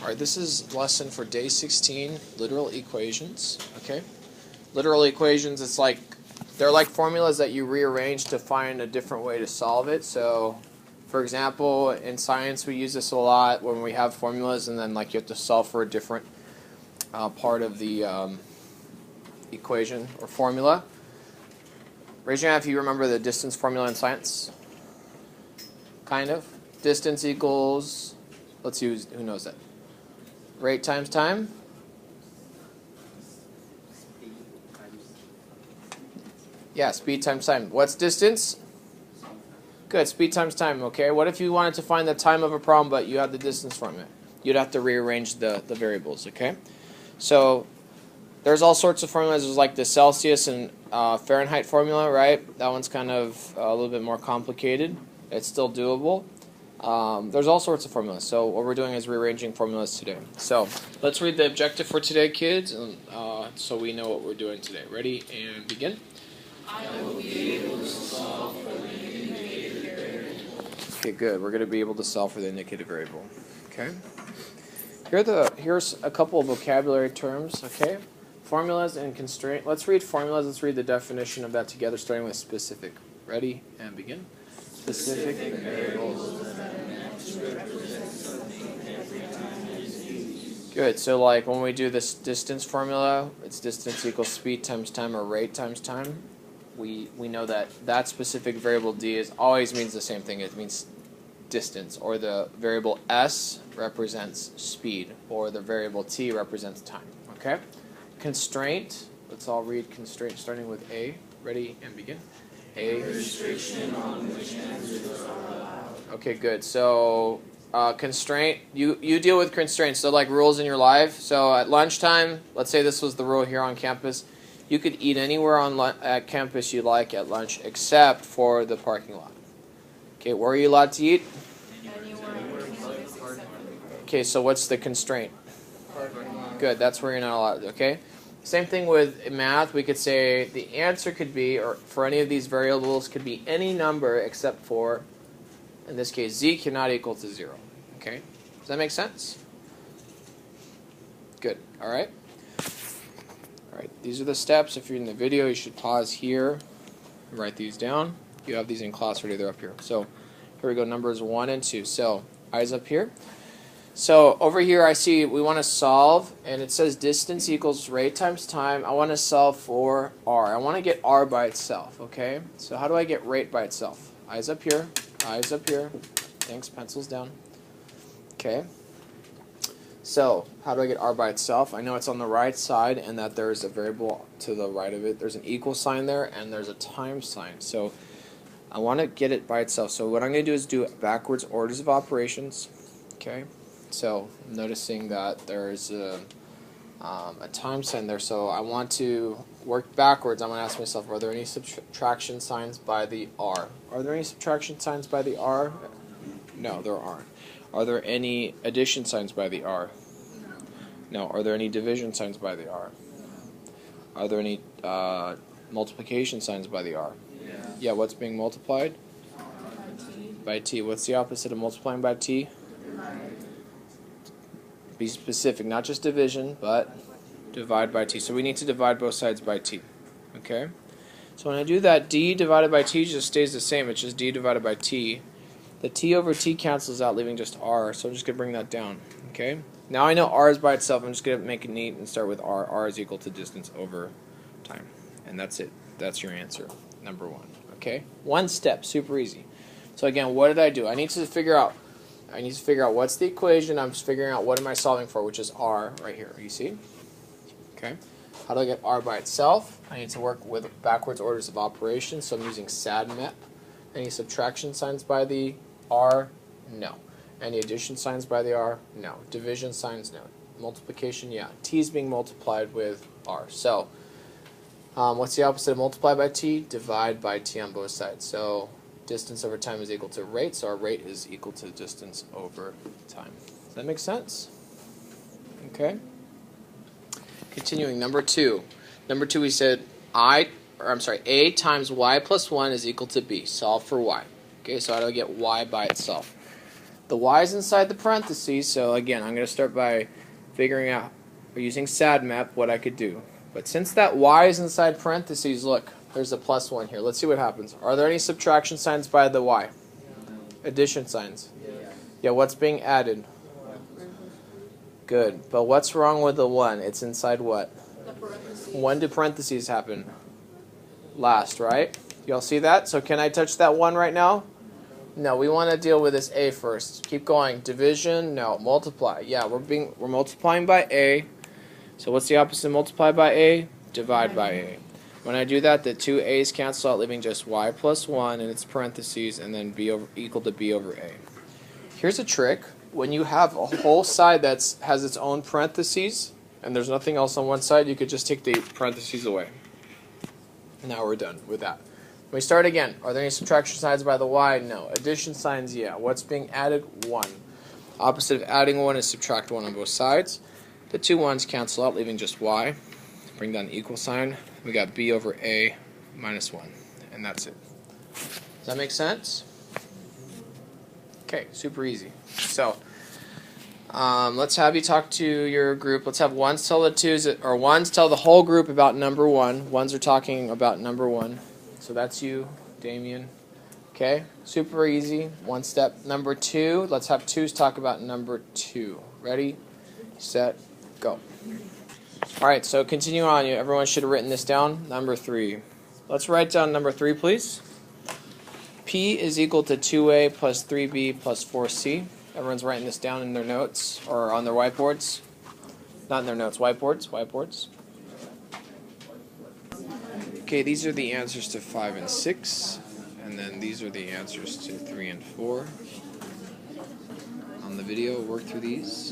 Alright, this is lesson for day 16, literal equations, okay? Literal equations, they're like formulas that you rearrange to find a different way to solve it. So, for example, in science we use this a lot when we have formulas and then you have to solve for a different part of the equation or formula. Raise your hand if you remember the distance formula in science. Kind of. Distance equals, let's see who knows that. Rate times time. Yeah, speed times time. What's distance? Good, speed times time, okay? What if you wanted to find the time of a problem but you had the distance from it? You'd have to rearrange the variables, okay? So there's all sorts of formulas. There's like the Celsius and Fahrenheit formula, right? That one's kind of a little bit more complicated. It's still doable. There's all sorts of formulas. So what we're doing is rearranging formulas today. So let's read the objective for today, kids, and, so we know what we're doing today. Ready and begin. I will be able to solve for the indicated variable. Okay, good. We're going to be able to solve for the indicated variable. Okay. Here's a couple of vocabulary terms. Okay. Formulas and constraint. Let's read formulas. Let's read the definition of that together, starting with specific. Ready and begin. Specific variables that represent something every time it is used. Good. So like when we do this distance formula, it's distance equals speed times time or rate times time. We know that specific variable d always means the same thing. It means distance, or the variable s represents speed, or the variable t represents time. Okay? Constraint. Let's all read constraint starting with A. Ready and begin. A restriction on which answers are allowed. Okay, good. So constraint, you deal with constraints, so like rules in your life. So at lunchtime, let's say this was the rule here on campus, you could eat anywhere at campus you like at lunch except for the parking lot. Okay, where are you allowed to eat? Okay, so what's the constraint? Good, that's where you're not allowed. Okay? Same thing with math. We could say the answer could be, or for any of these variables, could be any number except for, in this case, z cannot equal to 0. Okay? Does that make sense? Good. All right? All right. These are the steps. If you're in the video, you should pause here and write these down. You have these in class already. They're up here. So here we go, numbers 1 and 2. So eyes up here. So over here I see we want to solve, and it says distance equals rate times time. I want to solve for r. I want to get r by itself, okay? So how do I get rate by itself? Eyes up here, eyes up here. Thanks, pencils down. Okay. So how do I get r by itself? I know it's on the right side and that there's a variable to the right of it. There's an equal sign there and there's a time sign. So I want to get it by itself. So what I'm going to do is do backwards orders of operations, okay? So I'm noticing that there's a time sign there, so I want to work backwards. I'm going to ask myself, are there any subtraction signs by the r? Are there any subtraction signs by the r? No, there aren't. Are there any addition signs by the r? No. Are there any division signs by the r? Are there any multiplication signs by the r? Yeah, what's being multiplied? By t. What's the opposite of multiplying by t? Be specific, not just division, but divide by t. So we need to divide both sides by t. Okay? So when I do that, d divided by t just stays the same. It's just d divided by t. The t over t cancels out, leaving just r. So I'm just going to bring that down. Okay? Now I know r is by itself. I'm just going to make it neat and start with r. R is equal to distance over time. And that's it. That's your answer, number 1. Okay? One step, super easy. So again, what did I do? I need to figure out what's the equation. I'm just figuring out what am I solving for, which is r right here. You see? Okay. How do I get r by itself? I need to work with backwards orders of operations, so I'm using SADMEP. Any subtraction signs by the r? No. Any addition signs by the r? No. Division signs? No. Multiplication? Yeah. T is being multiplied with r. So, what's the opposite of multiply by t? Divide by t on both sides. So, distance over time is equal to rate, so our rate is equal to distance over time. Does that make sense? Okay. Continuing, number 2. Number 2 we said a times y plus 1 is equal to b. Solve for y. Okay, so how do I get y by itself? The y is inside the parentheses, so again, I'm going to start by figuring out, or using SADMAP, what I could do. But since that y is inside parentheses, look, there's a +1 here. Let's see what happens. Are there any subtraction signs by the y? Addition signs? Yeah, what's being added? Good. But what's wrong with the 1? It's inside what? The parentheses. When do parentheses happen? Last, right? Y'all see that? So can I touch that 1 right now? No, we want to deal with this a first. Keep going. Division? No. Multiply. Yeah, we're multiplying by a. So what's the opposite of multiply by a? Divide by a. When I do that, the two a's cancel out, leaving just y plus 1 in its parentheses, and then b equal to b over a. Here's a trick. When you have a whole side that has its own parentheses, and there's nothing else on one side, you could just take the parentheses away. Now we're done with that. We start again. Are there any subtraction signs by the y? No. Addition signs? Yeah. What's being added? 1. Opposite of adding 1 is subtract 1 on both sides. The two 1's cancel out, leaving just y. Bring down the equal sign. We got b over a minus 1. And that's it. Does that make sense? Okay, super easy. So, let's have you talk to your group. Let's have 1s tell the 2s, or 1s tell the whole group about number 1. 1s are talking about number 1. So that's you, Damien. Okay, super easy. One step. Number 2, let's have 2s talk about number 2. Ready, set, go. Alright, so continue on. Everyone should have written this down. Number 3. Let's write down number 3, please. P is equal to 2a plus 3b plus 4c. Everyone's writing this down in their notes or on their whiteboards. Not in their notes, whiteboards. Okay, these are the answers to 5 and 6. And then these are the answers to 3 and 4. On the video, work through these.